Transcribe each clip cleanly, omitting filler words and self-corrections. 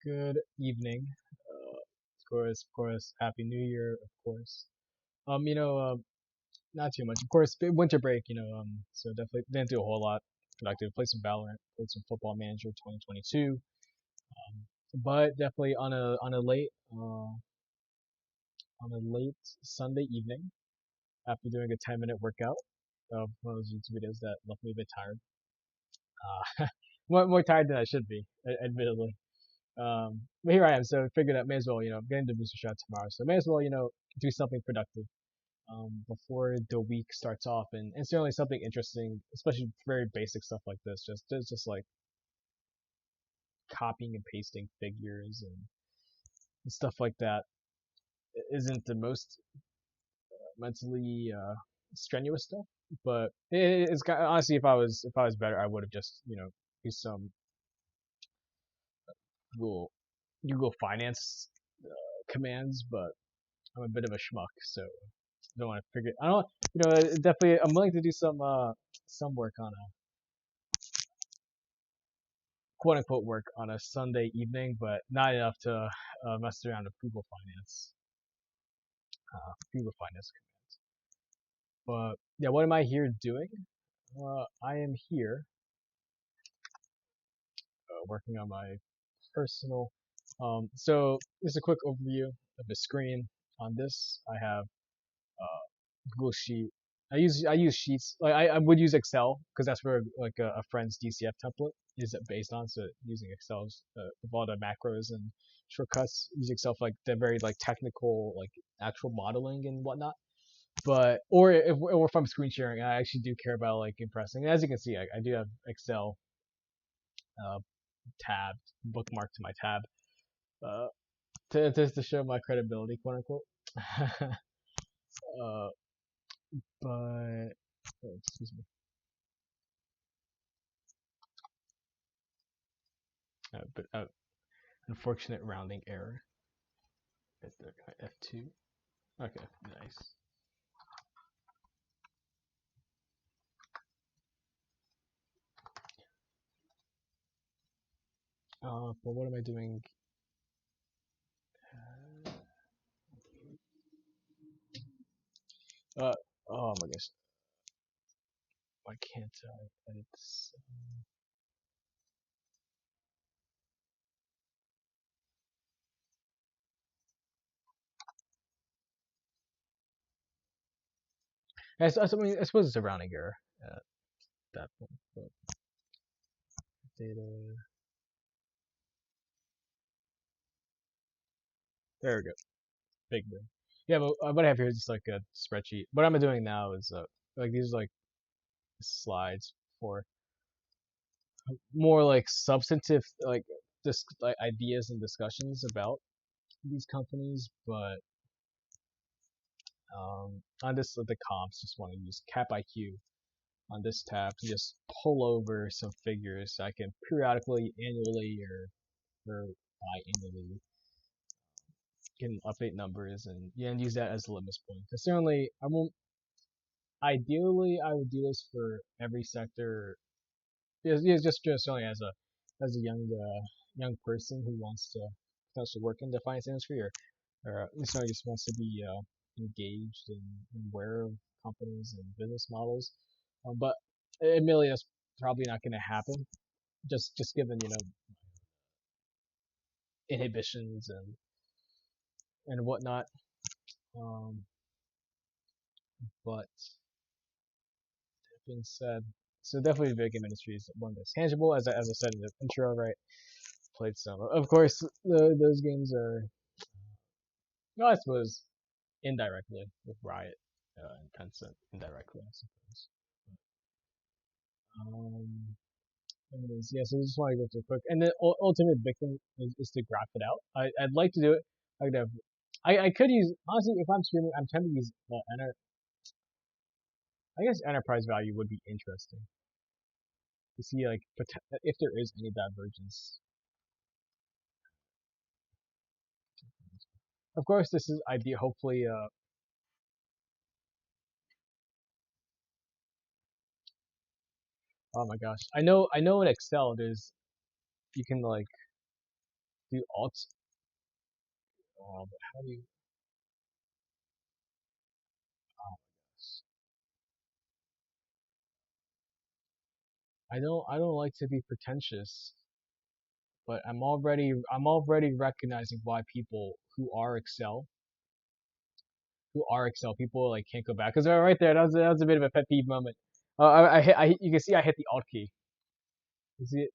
Good evening. Of course, Happy New Year, of course. Not too much. Of course, winter break, so definitely didn't do a whole lot. Productive. Played some Valorant, played some Football Manager 2022. But definitely on a late Sunday evening after doing a 10-minute workout of one of those YouTube videos that left me a bit tired. More tired than I should be, admittedly. But here I am, so I figured I may as well, get into booster shot tomorrow. So may as well, do something productive before the week starts off, and certainly something interesting, especially very basic stuff like this. Just like copying and pasting figures and stuff like that isn't the most mentally strenuous stuff. But it's kind of, honestly, if I was better, I would have just used some Google Google Finance commands. But I'm a bit of a schmuck, so don't want to figure. I don't. Definitely, I'm willing to do some work on a quote unquote work on a Sunday evening, but not enough to mess around with Google Finance. But yeah, what am I here doing? I am here working on my personal. So just a quick overview of the screen. On this, I have Google Sheet. I use Sheets. Like I would use Excel because that's where like a friend's DCF template is based on. So using Excel's with all the macros and shortcuts, use Excel for like the very like technical like actual modeling and whatnot. But or if I'm screen sharing, I actually do care about like impressing. And as you can see, I do have Excel uh, tab bookmarked to my tab uh, to show my credibility, quote unquote. uh, but excuse me. But unfortunate rounding error. Right there, F2. Okay, nice. But what am I doing? Uh, oh my gosh, why can't I edit this? I suppose it's a rounding error at that point. But data. There we go. Big brain. Yeah, but what I have here is just like a spreadsheet. What I'm doing now is like these are like slides for more like substantive like just like ideas and discussions about these companies. But on this the comps, just want to use CapIQ on this tab to just pull over some figures so I can periodically, annually or biannually can update numbers and yeah, and use that as a litmus point. Because certainly I won't. Ideally, I would do this for every sector. Yeah, just only as a young person who wants to potentially work in the finance industry, or at least just wants to be engaged and aware of companies and business models. But admittedly, that's probably not going to happen. Just given inhibitions and whatnot. Um, but that being said, so definitely video game industry is one that's tangible, as I said in the intro, right? Played some. Of course, those games are, no, I suppose, indirectly with Riot and Tencent, indirectly, I suppose. Um, anyways, yeah, so I just want to go through quick. And the ultimate big thing is to graph it out. I'd like to do it. I could have, I could use, honestly, if I'm streaming, I'm tempted to use, I guess enterprise value would be interesting to see, like, if there is any divergence. Of course, this is idea, hopefully, oh my gosh. I know in Excel, you can, like, do alt. But how do you? Oh, I don't like to be pretentious, but I'm already recognizing why people who are Excel people like can't go back because right there that was a bit of a pet peeve moment. You can see I hit the alt key. You see it,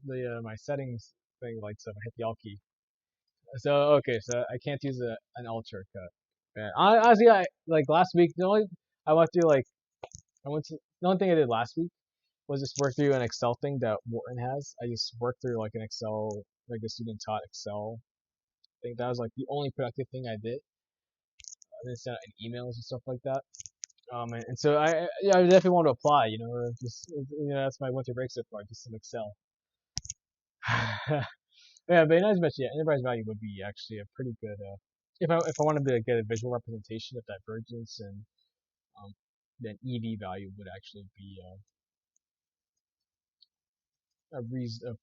the my settings thing lights up. I hit the alt key. So okay, so I can't use an alt shortcut. Yeah, honestly, I like last week. I went through like I went to the only thing I did last week was just work through an Excel thing that Wharton has. I just worked through like an Excel, like a student taught Excel thing. That was like the only productive thing I did. I didn't send out any emails and stuff like that. And so yeah, I definitely want to apply. Just that's my winter break so far, just some Excel. Yeah, but as mentioned, yeah, enterprise value would be actually a pretty good. If I wanted to get a visual representation of divergence, and um, then EV value would actually be a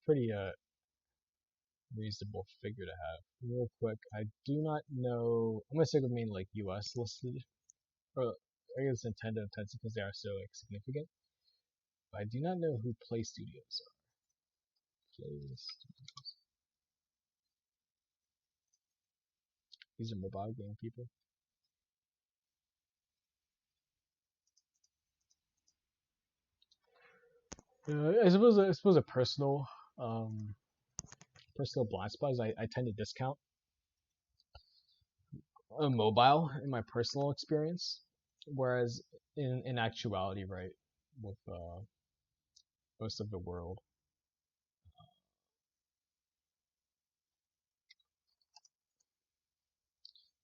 pretty reasonable figure to have. Real quick, I do not know. I'm gonna stick with mainly like U.S. listed, or I guess Nintendo and Tencent because they are so like significant. But I do not know who Play Studios are. Play Studios. These are mobile game people. I suppose a personal blind spot is I tend to discount mobile in my personal experience, whereas in actuality, right, with most of the world,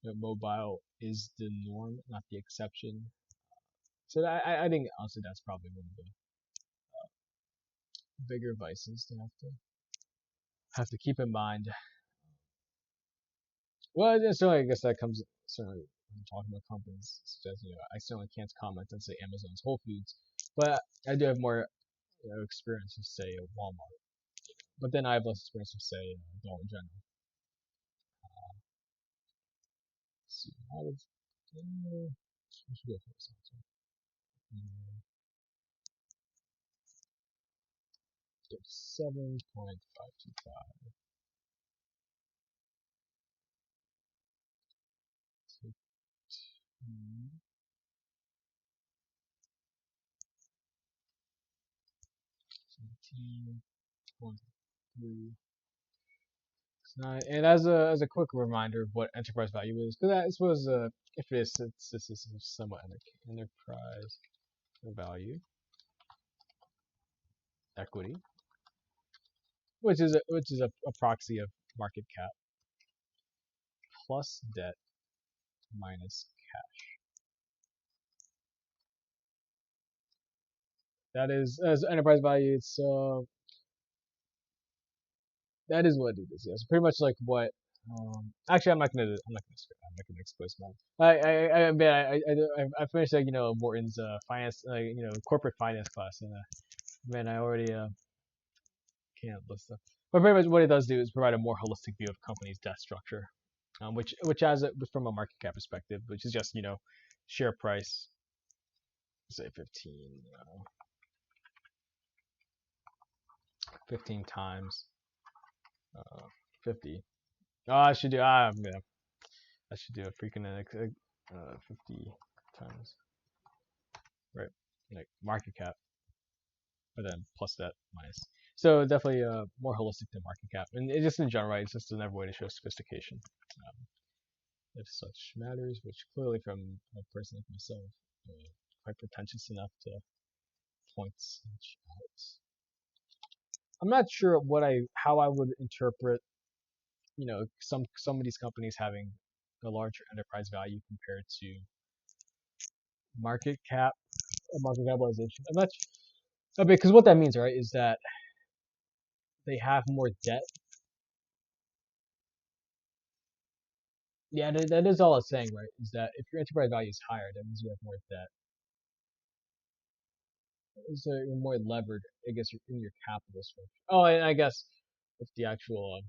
mobile is the norm, not the exception. So I think honestly that's probably one of the bigger vices to have to keep in mind. Well, certainly I guess that comes certainly when talking about companies, such as I certainly can't comment on say Amazon's Whole Foods, but I do have more experience with say Walmart. But then I have less experience with say Dollar General. Let's see, how does I should go for this answer. 37.525. Take 17.3. And as a quick reminder of what enterprise value is, because this was if this is somewhat enterprise value equity, which is a proxy of market cap plus debt minus cash. That is as enterprise value. That is what it is. Yes, pretty much like what. Actually, I'm not gonna expose mine. I finished like Morton's finance corporate finance class, and man, I already can't list stuff. But pretty much what it does do is provide a more holistic view of a company's debt structure, which has it from a market cap perspective, which is just share price, say 15 times 50. Oh, yeah, I should do a freaking 50 times right, like market cap, but then plus that minus. So definitely more holistic than market cap, and it just in general, right, it's just another way to show sophistication. Um, if such matters, which clearly from a person like myself, quite pretentious enough to point such out. I'm not sure how I would interpret, some of these companies having a larger enterprise value compared to market cap or market capitalization. I'm not because what that means, right, is that they have more debt. Yeah, that is all it's saying, right? Is that if your enterprise value is higher, that means you have more debt. So you're more levered, I guess, in your capital structure. Oh, and I guess if the actual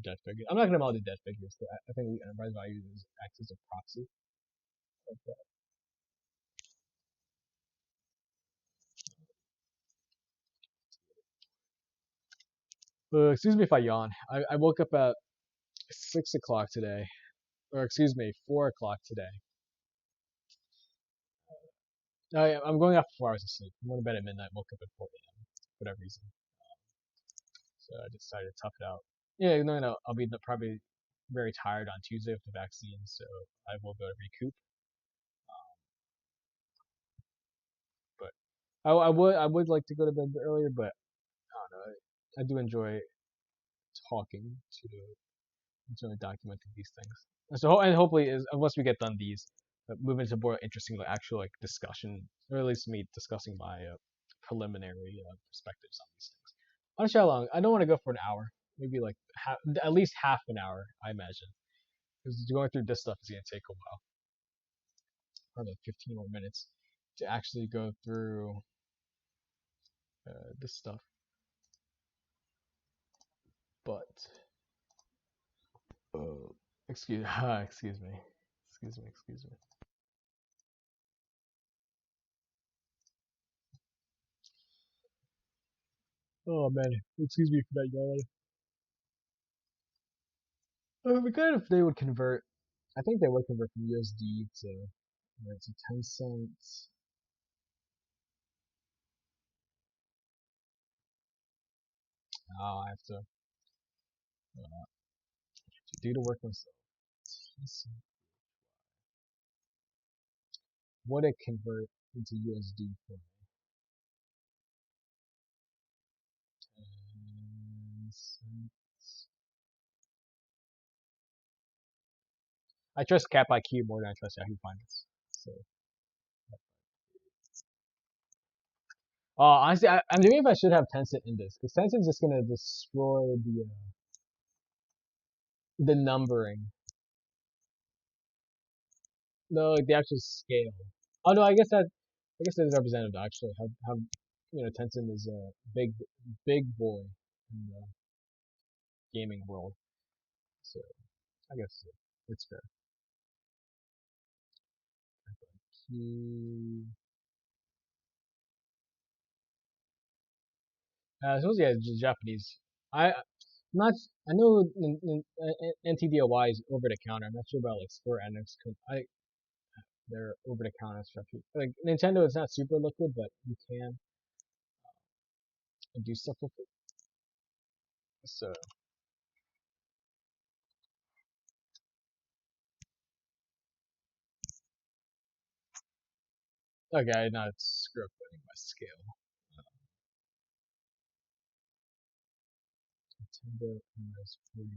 dead figures. I'm not gonna model the dead figures. I think the enterprise value acts as a proxy of that. Excuse me if I yawn. I woke up at 6 o'clock today, or excuse me, 4 o'clock today. I'm going after 4 hours of sleep. I went to bed at midnight, woke up at 4 a.m. for whatever reason. So I decided to tough it out. Yeah, no, I'll be probably very tired on Tuesday with the vaccine, so I will go to recoup. But I would like to go to bed earlier, but I don't know. I do enjoy talking to enjoy documenting these things. And so and hopefully, once we get done these, move into more interesting, like actual like discussion, or at least me discussing my preliminary perspectives on these things. I don't know how long. I don't want to go for an hour. Maybe like at least half an hour, I imagine. Because going through this stuff is gonna take a while, probably like 15 more minutes to actually go through this stuff. But excuse excuse me, excuse me. Oh man, excuse me for that yawn. It'd be good if they would convert. I think they would convert from USD to 10 cents. Oh, I have to do the work myself. Would it convert into USD for 10 cents? I trust Cap IQ more than I trust Yahoo Finance. So, honestly, I'm doing if I should have Tencent in this because Tencent's just gonna destroy the numbering. No, like the actual scale. Oh no, I guess that's representative actually. How Tencent is a big boy in the gaming world. So I guess it's fair. Q. I suppose yeah, Japanese. I not. I know NTDOY is over the counter. I'm not sure about like Square Enix. They're over the counter structure. Like Nintendo is not super liquid, but you can do stuff with it. So okay, now it's screw up my scale. Nintendo MS 41.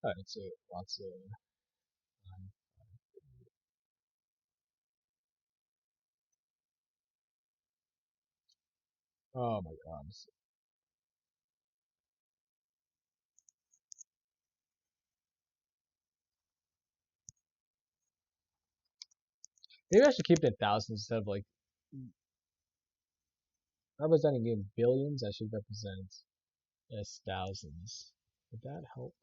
Alright, so lots of oh my god. Maybe I should keep it in thousands instead of like representing in billions. I should represent as thousands. Would that help?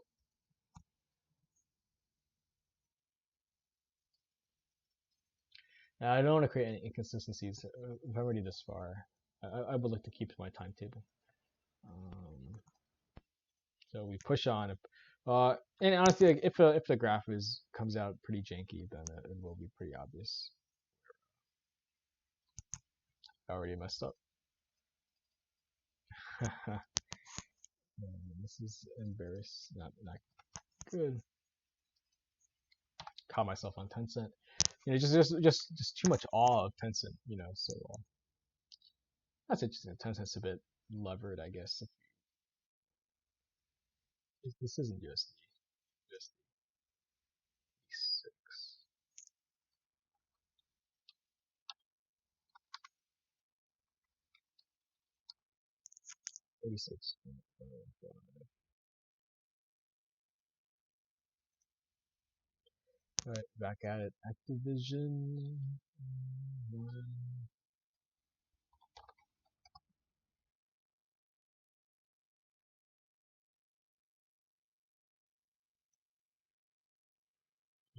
Now, I don't want to create any inconsistencies. If I'm already this far, I would like to keep my timetable. So we push on. And honestly, like, if the graph comes out pretty janky, then it will be pretty obvious. I already messed up. This is embarrassing. Not good. Caught myself on Tencent. Just too much awe of Tencent. So that's interesting. Tencent's a bit levered, I guess. This isn't USD. USD 6. 86. Alright, back at it. Activision.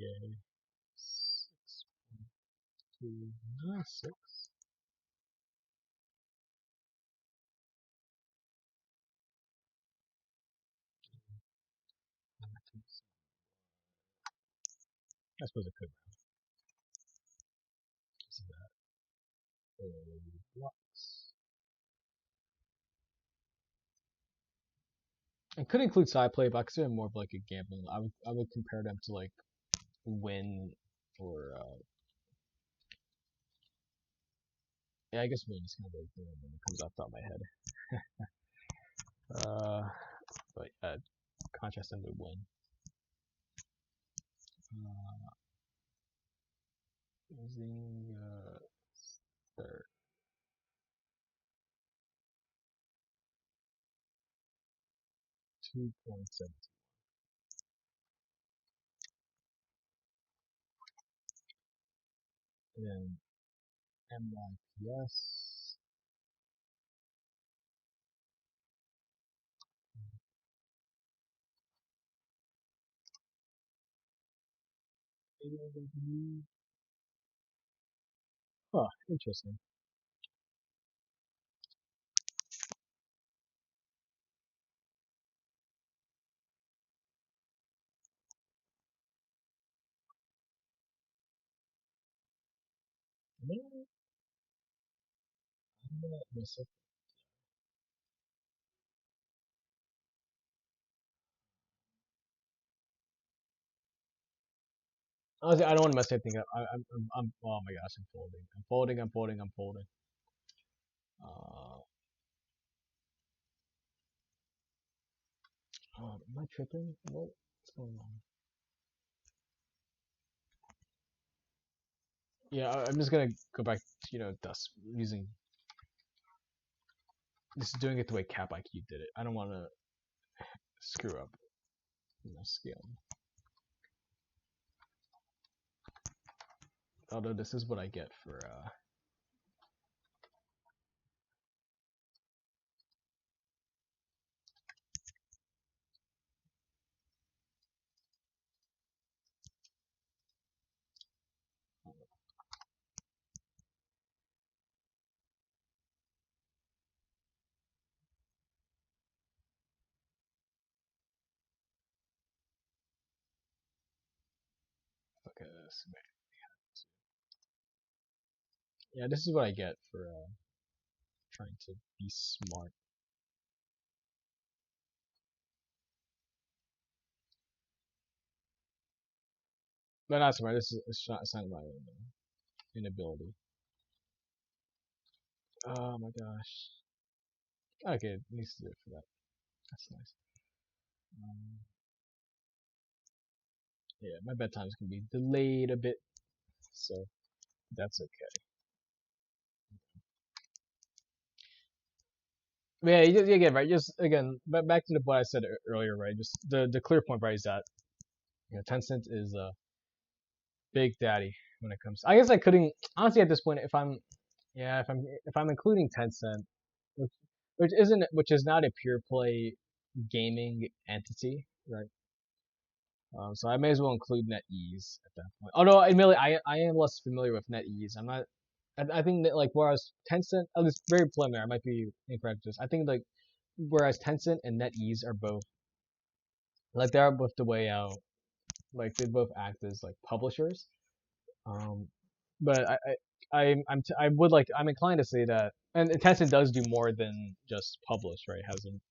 Okay. 6.296. I suppose it could. See that. Blocks. It could include side play, but I consider it more of like a gambling. I would compare them to like win or yeah, I guess win is kind of like the one that comes off the top of my head. But contrast them to win. Using third. 2.7. And then MYPS. Huh, interesting. No, I'm not myself. Honestly, I don't want to mess anything up. Oh my gosh, I'm folding. I'm folding. I'm folding. I'm folding. Am I tripping? What's going on? Yeah, I'm just gonna go back to, dust using just doing it the way Cap IQ did it. I don't want to screw up my scale. Although this is what I get for look at this. Yeah, this is what I get for trying to be smart. But not smart. This is a sign of my own inability. Oh my gosh. Okay, it needs to do it for that. That's nice. Yeah, my bedtime's gonna be delayed a bit, so that's okay. But yeah, again, right? Just again, back to what I said earlier, right? Just the clear point, right, is that Tencent is a big daddy when it comes. I guess I couldn't honestly at this point if I'm including Tencent, which which is not a pure play gaming entity, right? So I may as well include NetEase at that point. Although admittedly, I am less familiar with NetEase. I'm not. I think that like whereas Tencent, at least very preliminary, I might be incorrect. Just I think like whereas Tencent and NetEase are both like they are both the way out. Like they both act as like publishers. Um, but I would like I'm inclined to say that and Tencent does do more than just publish, right? It has an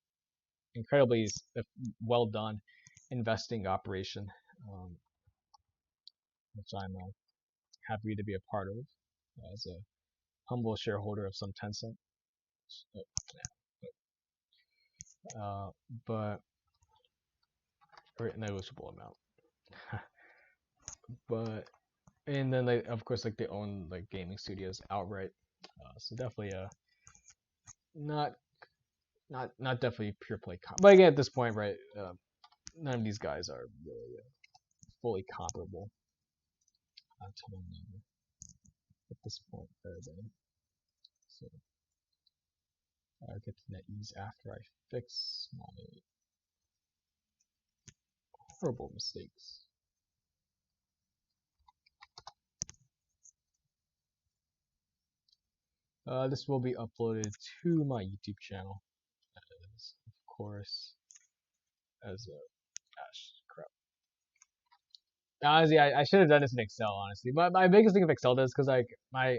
incredibly well done investing operation, um, which I'm happy to be a part of as a humble shareholder of some Tencent. Uh, but or negligible amount. But and then they of course like they own like gaming studios outright. So definitely not not definitely pure play. But again, at this point, right? None of these guys are really fully comparable to one another at this point. So I'll get to NetEase after I fix my horrible mistakes. This will be uploaded to my YouTube channel, as, of course, as a gosh crap. Honestly, I should have done this in Excel, honestly. But my biggest thing of Excel does because like my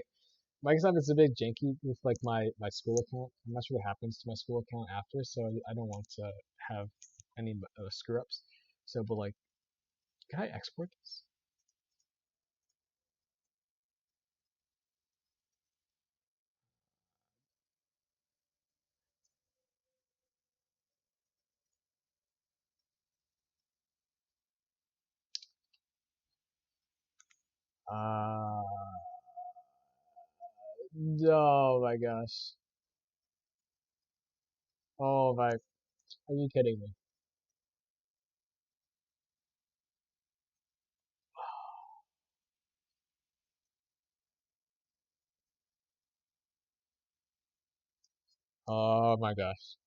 Microsoft is a bit janky with like my school account. I'm not sure what happens to my school account after, so I don't want to have any screw ups. So, but like, can I export this? Uh, oh my gosh. Oh my, are you kidding me? Oh my gosh.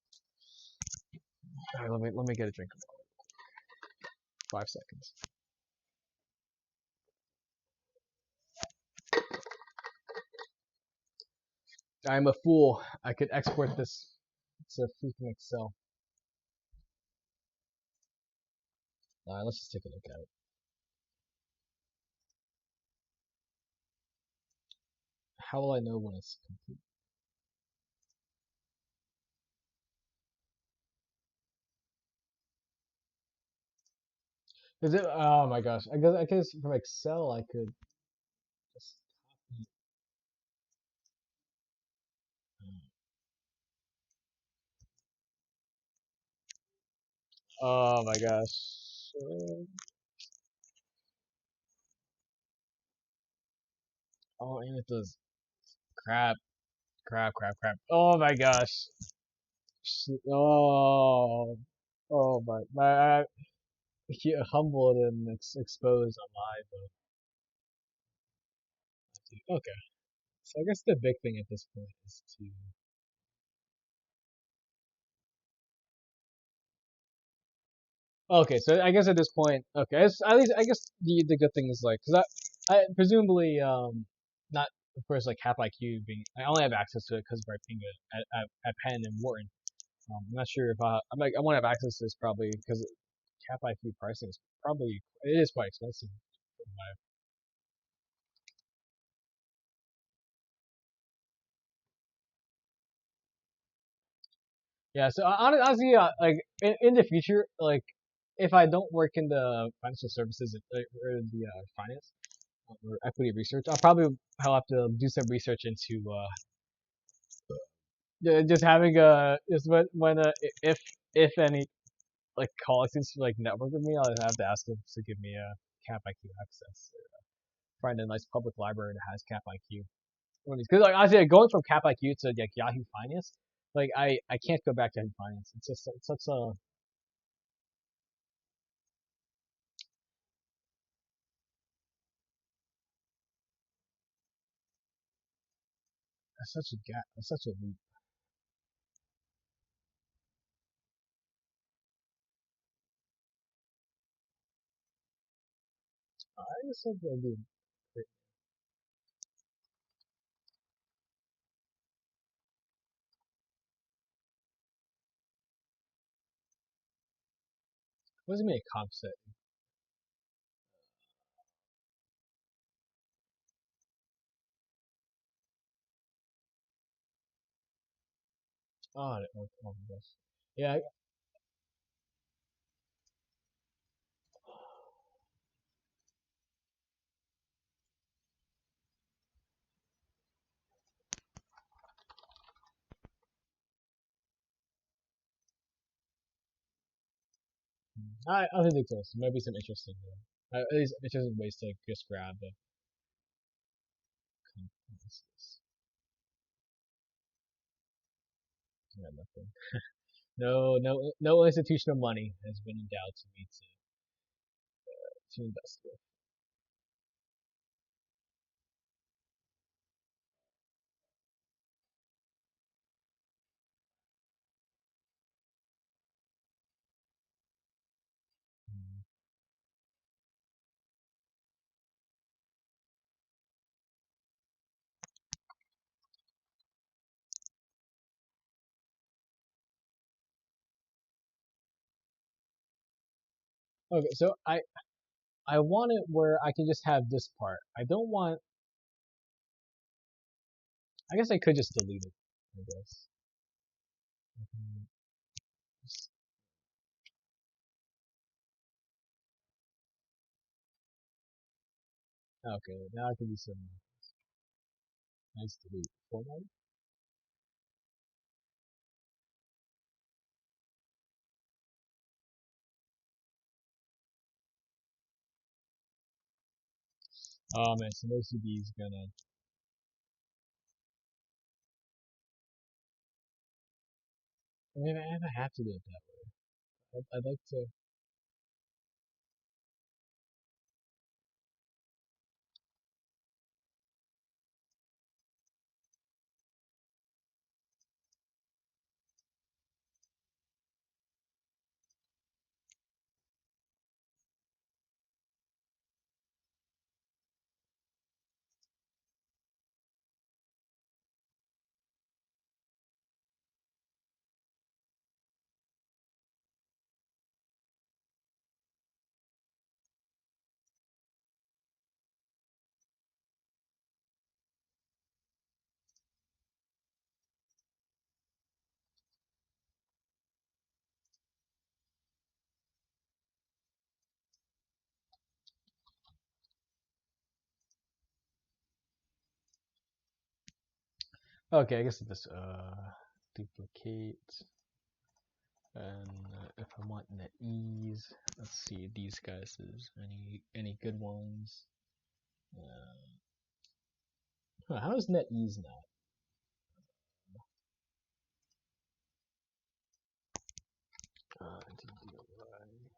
All right, let me get a drink. 5 seconds. I'm a fool. I could export this to freaking Excel. Let's just take a look at it. How will I know when it's complete? Is it? Oh my gosh! I guess from Excel I could just copy. Oh my gosh! Oh, and it does crap, crap. Oh my gosh! Oh, oh my! I get humbled and exposed on my. But okay, so I guess the big thing at this point is to. Okay, so I guess at this point, okay, at least I guess the good thing is like, cause I presumably not of course like Cap IQ being I only have access to it because of our thing at Penn and Wharton. I'm not sure if I'm like I want to have access to this probably because Cap IQ pricing is probably it is quite expensive. For my, yeah, so honestly, like in the future, like if I don't work in the financial services or the finance or equity research, I'll have to do some research into just having a just when if any like call students like network with me, I'll have to ask them to give me a Cap IQ access. Find a nice public library that has Cap IQ. Because like honestly, like, going from Cap IQ to like Yahoo Finance, like I can't go back to Yahoo Finance. It's just it's such a such a gap, such a leap. I just think that'd be great. What does it mean a comp set? Oh my gosh. Yeah, I think so. Maybe some interesting, at least interesting ways to just grab the comp. Yeah, nothing. No institutional money has been endowed to me to invest with. Mm. Okay, so I want it where I can just have this part. I don't want. I guess I could just delete it. I guess. Mhm. Okay, now I can do some nice delete format. Oh man, so OCD is gonna. I mean, I have to do it that way. I'd like to. Okay, I guess this duplicate, and if I want NetEase, let's see these guys is any good ones. How is NetEase not? DDLI.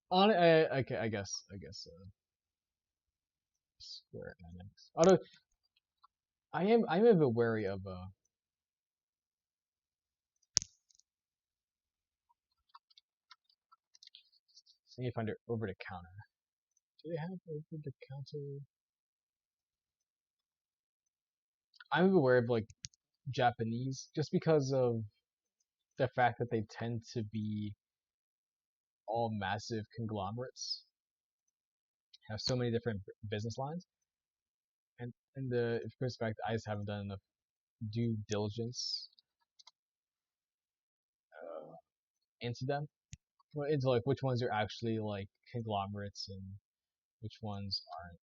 On okay, I guess Square Enix. Although I'm a bit wary of seeing if under over the counter. Do they have over the counter? I'm aware of like Japanese just because of the fact that they tend to be all massive conglomerates, have so many different business lines, and the perspective I just haven't done enough due diligence into them, well, into like which ones are actually like conglomerates and which ones aren't.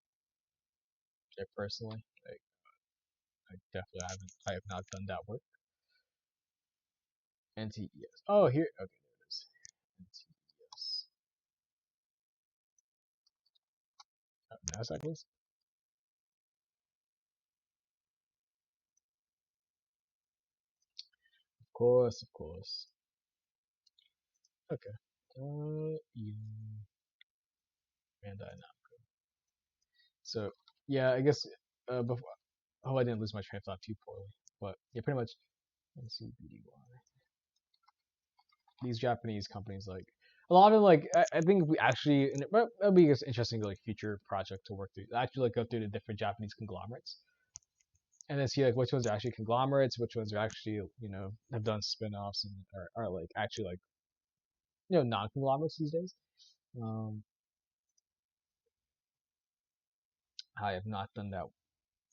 Like personally, like I definitely I have not done that work. NTES. Oh, here. Okay, there it is. NTES. Oh, Nasdaq list. Of course, of course. Okay. Eden, Bandai Namco. So yeah, I guess before. Oh, I didn't lose my train of thought too poorly, but yeah, pretty much. Let's see, BDY. These Japanese companies, like a lot of them, like I think we actually, and that'll be an interesting like future project to work through. Actually, like go through the different Japanese conglomerates and then see like which ones are actually conglomerates, which ones are actually have done spin-offs and are like actually like non-conglomerates these days. Um, I have not done that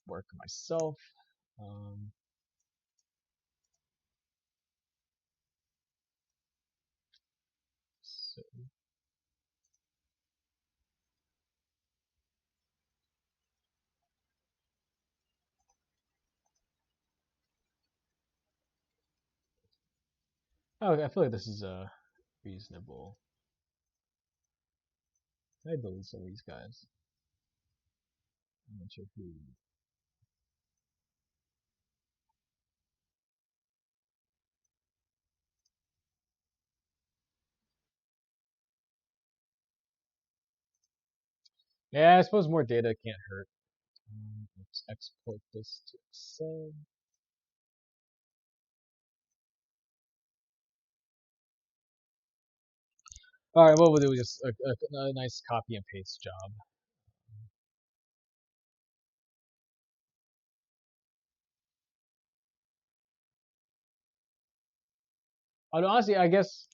work myself. Um, so, oh, I feel like this is reasonable. I delete some of these guys. I'm not sure who. Yeah, I suppose more data can't hurt. Let's export this to Excel. All right, what we'll do is just a nice copy and paste job. Honestly, I guess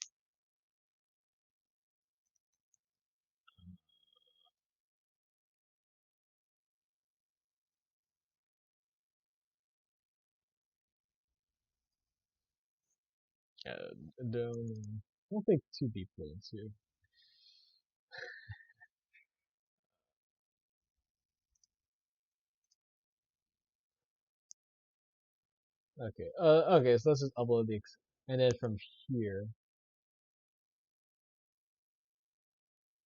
Don't think too deeply into. Okay. Okay. So let's just upload and then from here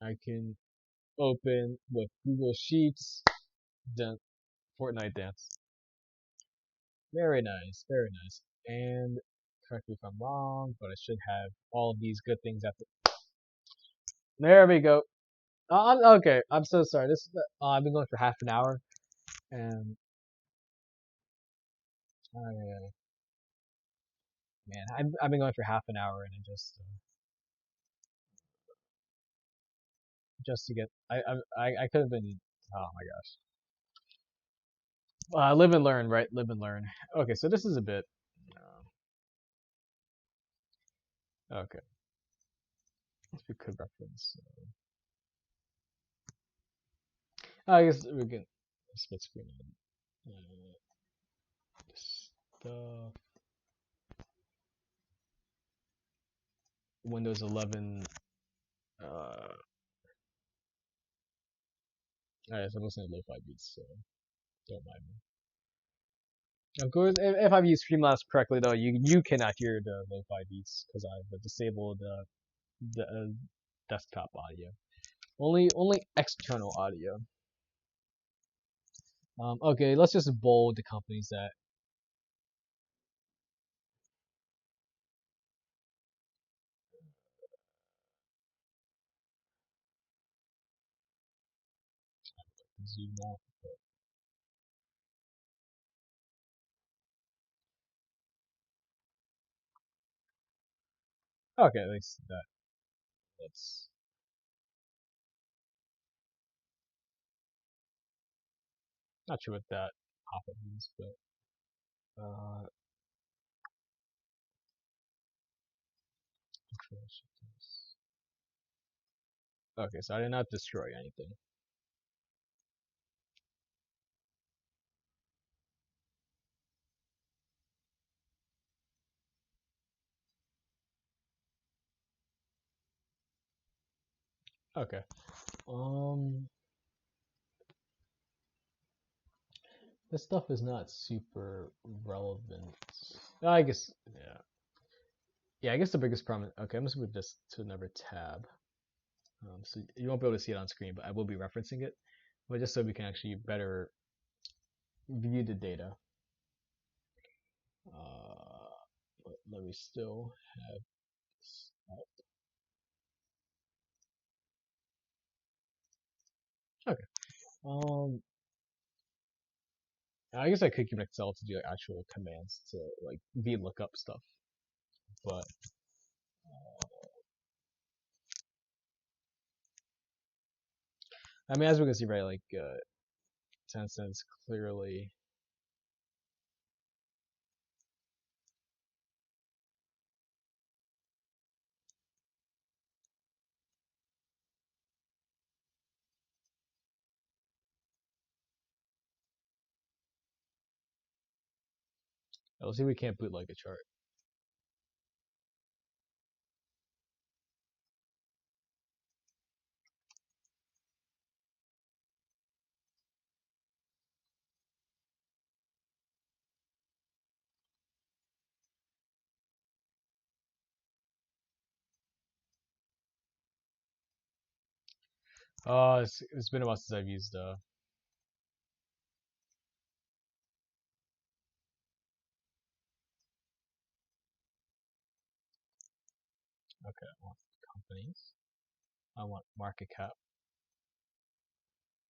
I can open with Google Sheets. Done. Fortnite dance. Very nice. Very nice. And correct me if I'm wrong, but I should have all of these good things after. There we go. Okay. I'm so sorry. I've been going for half an hour, and man, I've been going for half an hour, and I just to get I could have been. Oh my gosh. Live and learn, right? Live and learn. Okay, so this is a bit. Okay, let's we could reference. I guess we can split screen. Stuff. Windows 11. Alright, so I'm listening to lo-fi beats, so don't mind me. Of course, if I've used Streamlabs correctly, though, you cannot hear the lo-fi beats because I've disabled the desktop audio. Only external audio. Okay, let's just bold the companies that. Zoom out. Okay, at least that. That's not sure what that pop-up means, but okay, so I did not destroy anything. Okay. This stuff is not super relevant. I guess, yeah. Yeah, I guess the biggest problem. Okay, I'm just move this to another tab. So you won't be able to see it on screen, but I will be referencing it. But just so we can actually better view the data. But let me still have this up. Okay. I guess I could use Excel to do like actual commands to like VLOOKUP stuff, but I mean, as we can see, right, like Tencent's clearly. Let's see, we can't bootleg a chart. It's been a while since I've used. Okay, I want companies. I want market cap.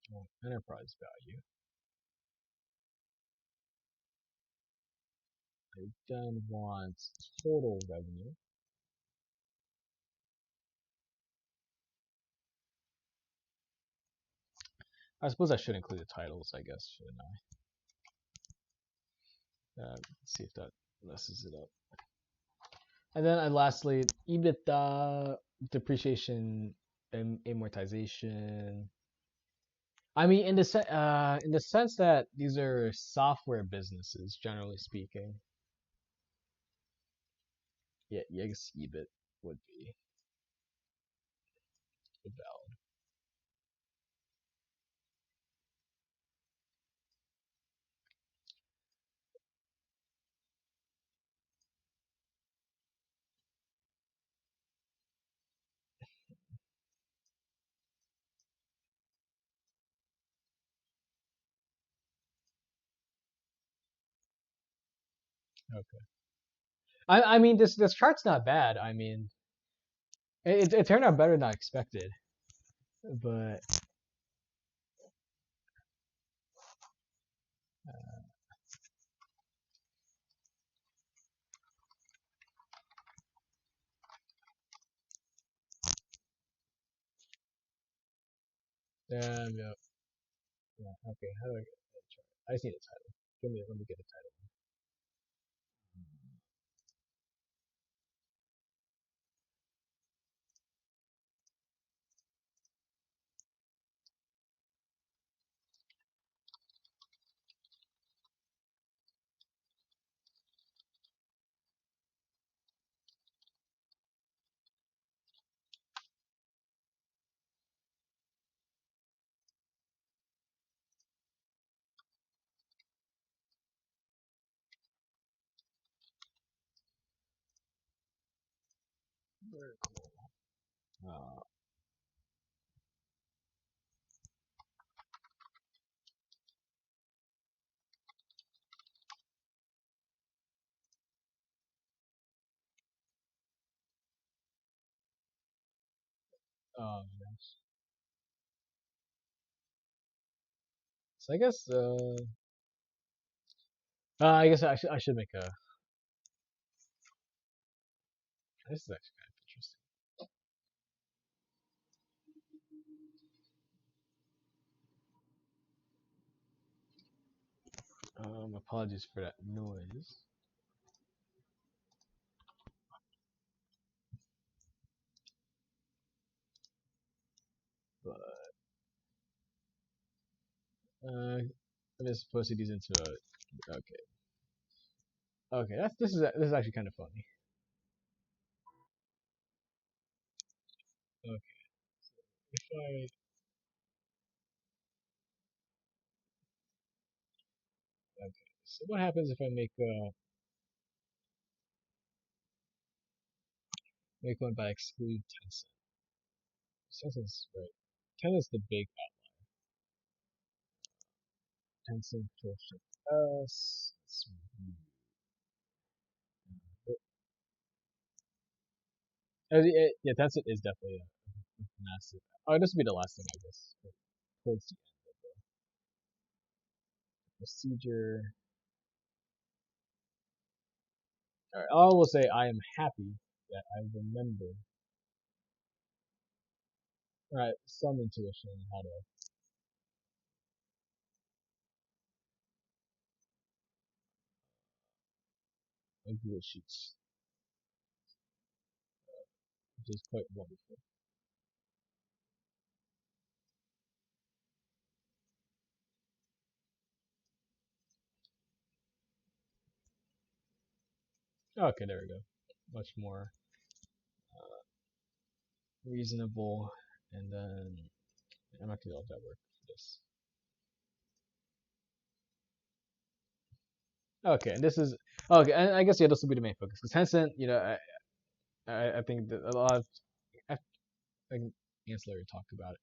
I want enterprise value. I then want total revenue. I suppose I should include the titles, I guess, shouldn't I? Let's see if that messes it up. And then lastly, EBITDA, depreciation, and amortization. I mean, in the sense that these are software businesses, generally speaking. Yeah, yes, EBIT would be valid. Okay. I mean this chart's not bad. I mean it turned out better than I expected. But yeah, yeah. Okay, how do I get that chart? I just need a title. Let me get a title. Very cool. Yes. So I guess I should make a. This is actually kind of interesting. Apologies for that noise. But I'm just posting these into a. Okay. Okay. This is actually kind of funny. Okay. If I okay. So what happens if I make one by exclude Tencent? Tencent's right. Tencent's the big Tencent portion. Yeah, Tencent is definitely a massive. Oh, this will be the last thing I guess. Towards the procedure. Alright, I will say I am happy that I remember. Alright, some intuition on how to Google Sheets, which is quite wonderful. Okay, there we go. Much more reasonable. And then I'm not gonna let that work for this. Okay, and this is okay. And I guess yeah, this will be the main focus because Tencent, I think that a lot of I think Ancillary talked about it.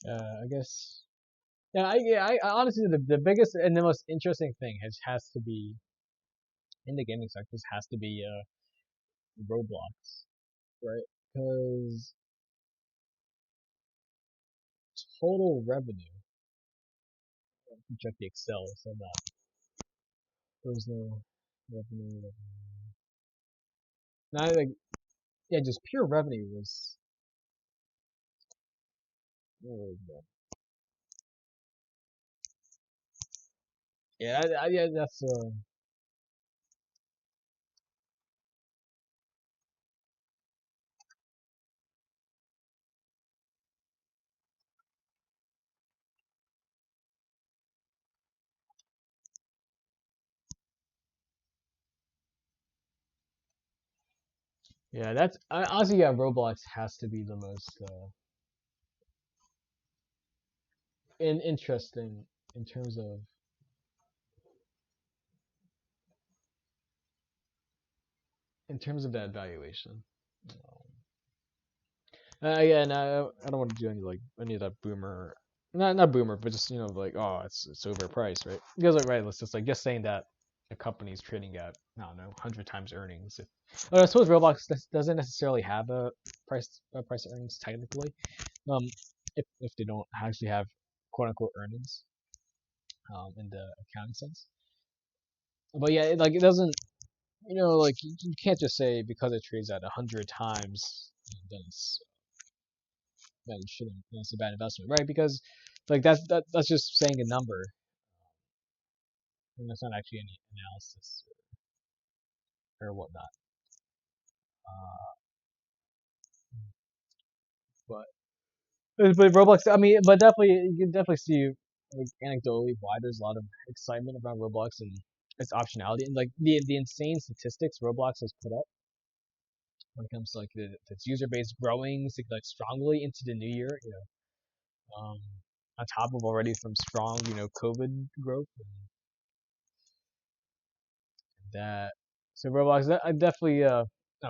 I guess I honestly the biggest and the most interesting thing has to be in the gaming sector has to be Roblox, right? Because total revenue, check the Excel, so that there was no revenue. Not like yeah, just pure revenue was. Yeah, yeah, that's yeah, that's honestly yeah. Roblox has to be the most interesting in terms of that valuation. Again, I don't want to do any of that boomer, not boomer, but just like oh it's overpriced, right? Because like right, let's just like just saying that a company's trading at I don't know 100 times earnings. I suppose Roblox doesn't necessarily have a price earnings technically, um, if they don't actually have quote unquote earnings, in the accounting sense. But yeah, it doesn't like you can't just say because it trades at 100 times, then it's that you shouldn't. That's a bad investment, right? Because like that's just saying a number, and that's not actually any analysis or whatnot. Uh, but Roblox, I mean, but definitely you can definitely see like anecdotally why there's a lot of excitement around Roblox and its optionality and like the insane statistics Roblox has put up when it comes to like its user base growing like strongly into the new year. On top of already from strong COVID growth that. So Roblox, I definitely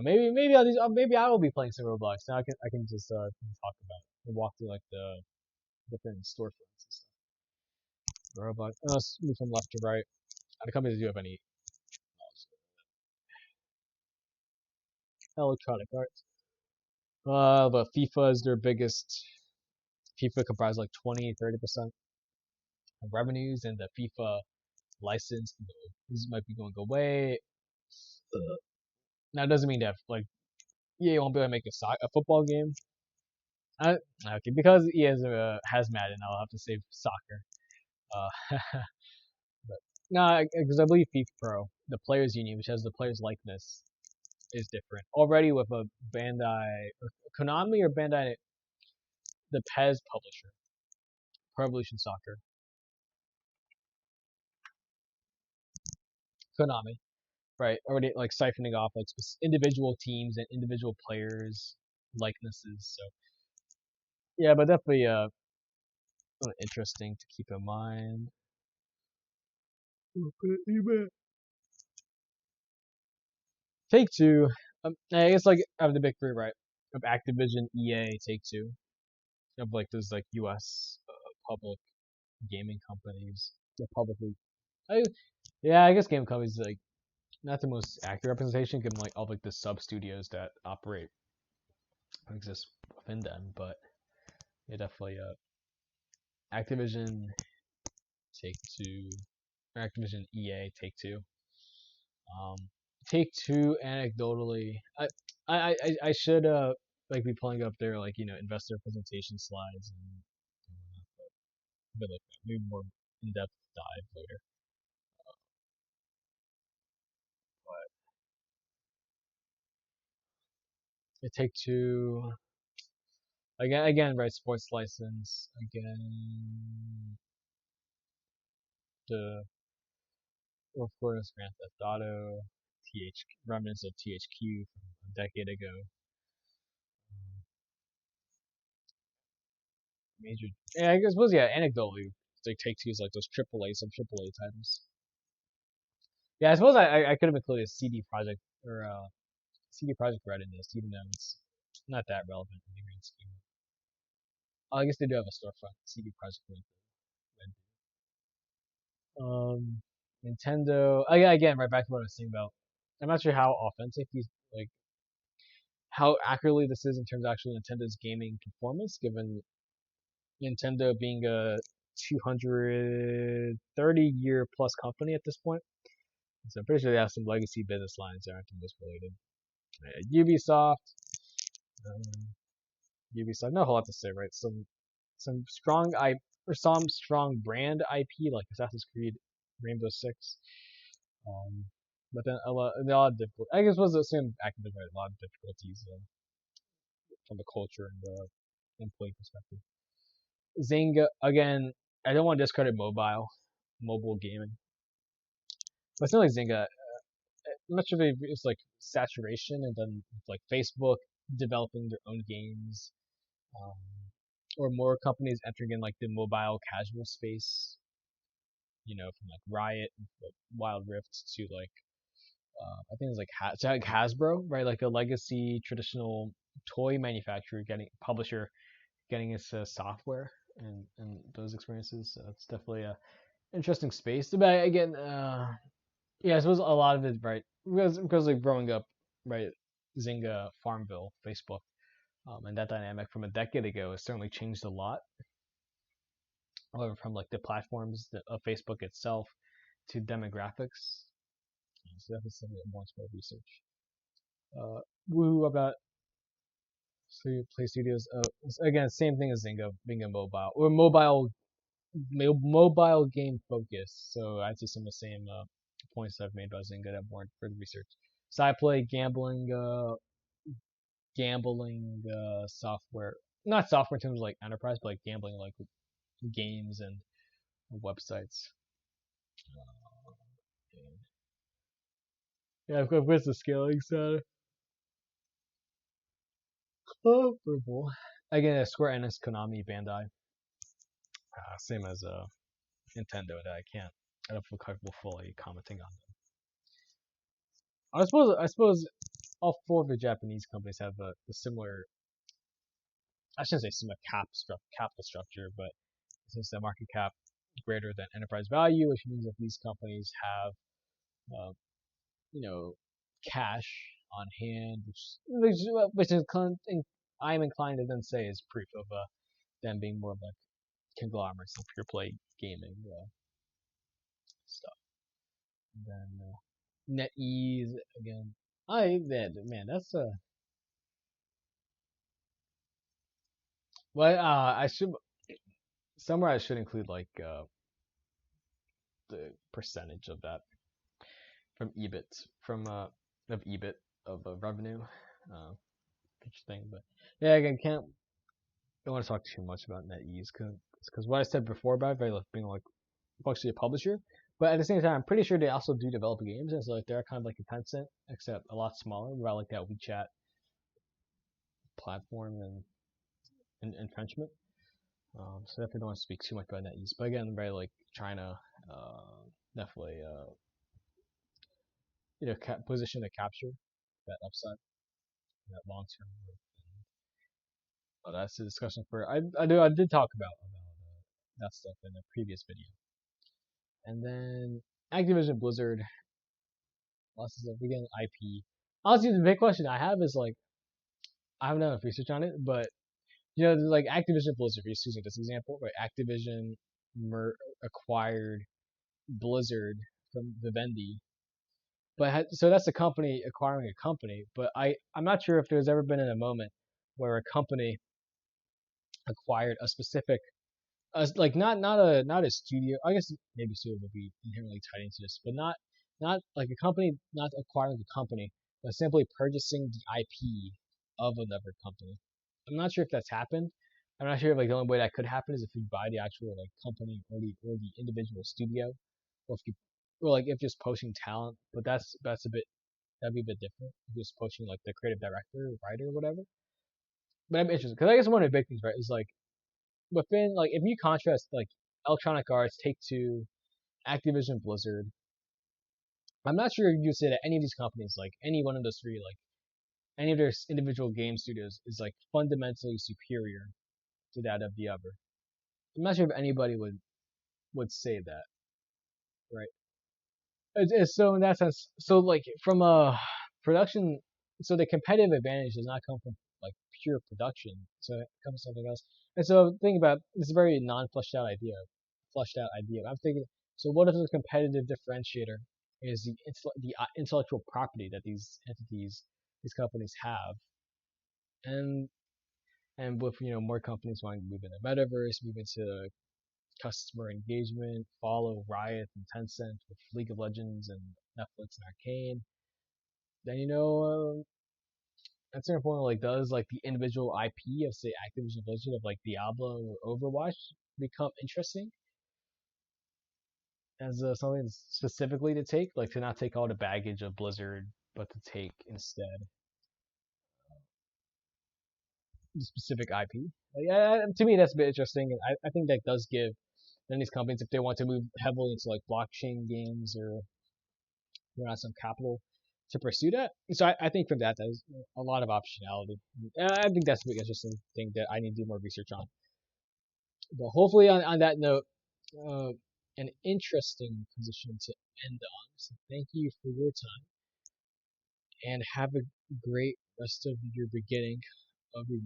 maybe maybe I will be playing some Roblox. Now I can just talk about and walk through like the different storefronts and stuff. Roblox. Let's move from left to right. The companies do you have any Electronic Arts. But FIFA is their biggest. FIFA comprises like 20-30% of revenues, and the FIFA license this might be going to go away. Now it doesn't mean that like EA won't be able to make a football game. Okay, because EA has Madden, I'll have to say soccer. Uh, but no, because I believe FIFA Pro, the Players Union, which has the players likeness, is different already with a Bandai or Konami or Bandai, the PES publisher, Pro Evolution Soccer, Konami, right? Already like siphoning off like individual teams and individual players likenesses. So yeah, but definitely interesting to keep in mind. Take Two. I guess like out of the big three, right? Of Activision, EA, Take Two, of like those like U.S. Public gaming companies. They're publicly. I, yeah, I guess game companies like not the most accurate representation, given like all like the sub studios that operate exist within them. But yeah, definitely Activision, Take Two, or Activision, EA, Take Two. Um, Take Two, anecdotally, I should like be pulling up their like investor presentation slides and a bit like that, maybe more in depth dive later. But it Take Two again, right? Sports license again. The of course Grand Theft Auto, TH remnants of THQ from a decade ago. Major, yeah, I suppose yeah. Anecdotally, like Take Two is like those some AAA titles. Yeah, I suppose I could have included CD Project or CD Project Red in this, even though it's not that relevant in the grand scheme. Oh, I guess they do have a storefront, CD Project Red. Nintendo. Again, right back to what I was saying about. I'm not sure how authentic these like how accurately this is in terms of actually Nintendo's gaming performance, given Nintendo being a 230-year plus company at this point. So I'm pretty sure they have some legacy business lines that aren't the most related. Ubisoft. Um, Ubisoft. No whole lot to say, right? Some strong or some strong brand IP like Assassin's Creed, Rainbow Six. Um, but then a lot of difficult. I guess was the same Activision, right? A lot of difficulties from the culture and the employee perspective. Zynga again. I don't want to discredit mobile gaming, but it's not like Zynga. I'm not sure if it's like saturation and then like Facebook developing their own games, um, or more companies entering in like the mobile casual space. From like Riot, like Wild Rift to like I think it's like like Hasbro, right? Like a legacy traditional toy manufacturer publisher getting its software and those experiences. So it's definitely a interesting space. But again, yeah, I suppose a lot of it, right? Because like growing up, right, Zynga, Farmville, Facebook, and that dynamic from a decade ago has certainly changed a lot. However, from like the platforms of Facebook itself to demographics, so that's something that wants more research. Woo about Play Studios. Again, same thing as Zynga being a mobile game focus. So I'd say some of the same points I've made about Zynga that warrant further research. So I play gambling software, not software in terms of like enterprise, but like gambling like games and websites. Uh, yeah, of course the scaling side. Comparable. Again, Square Enix, Konami, Bandai. Same as Nintendo that I don't feel comfortable fully commenting on them. I suppose all four of the Japanese companies have a similar. I shouldn't say similar capital structure, but since the market cap greater than enterprise value, which means that these companies have, uh, cash on hand, I'm inclined to then say is proof of them being more like conglomerates than pure play gaming stuff. And then NetEase again. Man, that's a well. I should include like the percentage of that from EBIT of EBIT of revenue, uh, thing. But yeah, again, don't want to talk too much about NetEase because what I said before about it, being like actually a publisher, but at the same time, I'm pretty sure they also do develop games, and so like they're kind of like a Tencent, except a lot smaller, about like that WeChat platform and entrenchment. So definitely don't want to speak too much about NetEase, but again, very like China, definitely position to capture that upside, that long term growth. But that's a discussion for I did talk about that stuff in a previous video. And then Activision Blizzard, lots of stuff. Again, IP. Honestly, the big question I have is like I haven't done enough research on it, but like Activision Blizzard. Just using this example, right? Activision acquired Blizzard from Vivendi, but so that's a company acquiring a company. But I'm not sure if there's ever been in a moment where a company acquired a specific like not a studio. I guess maybe studio would be inherently tied into this, but not like a company not acquiring a company, but simply purchasing the IP of another company. I'm not sure if that's happened. I'm not sure if like the only way that could happen is if you buy the actual like company or the individual studio, or if you or like if just poaching talent. But that's a bit that'd be a bit different. If just poaching like the creative director, writer, whatever. But I'm interested because I guess one of the big things, right, is like within like if you contrast like Electronic Arts, Take Two, Activision Blizzard, I'm not sure if you say that any of these companies, like any one of those three, like any of their individual game studios, is like fundamentally superior to that of the other. I'm not sure if anybody would say that, right? So in that sense, so like from a production, so the competitive advantage does not come from like pure production, so it comes from something else. And so think about this very fleshed out idea. I'm thinking, so what if the competitive differentiator is the intellectual property that these entities these companies have, and with more companies wanting to move into metaverse, move into customer engagement, follow Riot and Tencent with League of Legends and Netflix and Arcane, then at a certain point, like does like the individual IP of say Activision Blizzard of like Diablo or Overwatch become interesting as something specifically to take, like to not take all the baggage of Blizzard, but to take instead the specific IP. Like, yeah, to me that's a bit interesting, and I think that does give then these companies if they want to move heavily into like blockchain games or out some capital to pursue that. So I think from that there's a lot of optionality. And I think that's a big interesting thing that I need to do more research on. But hopefully on that note, uh, an interesting position to end on. So thank you for your time and have a great rest of your beginning of your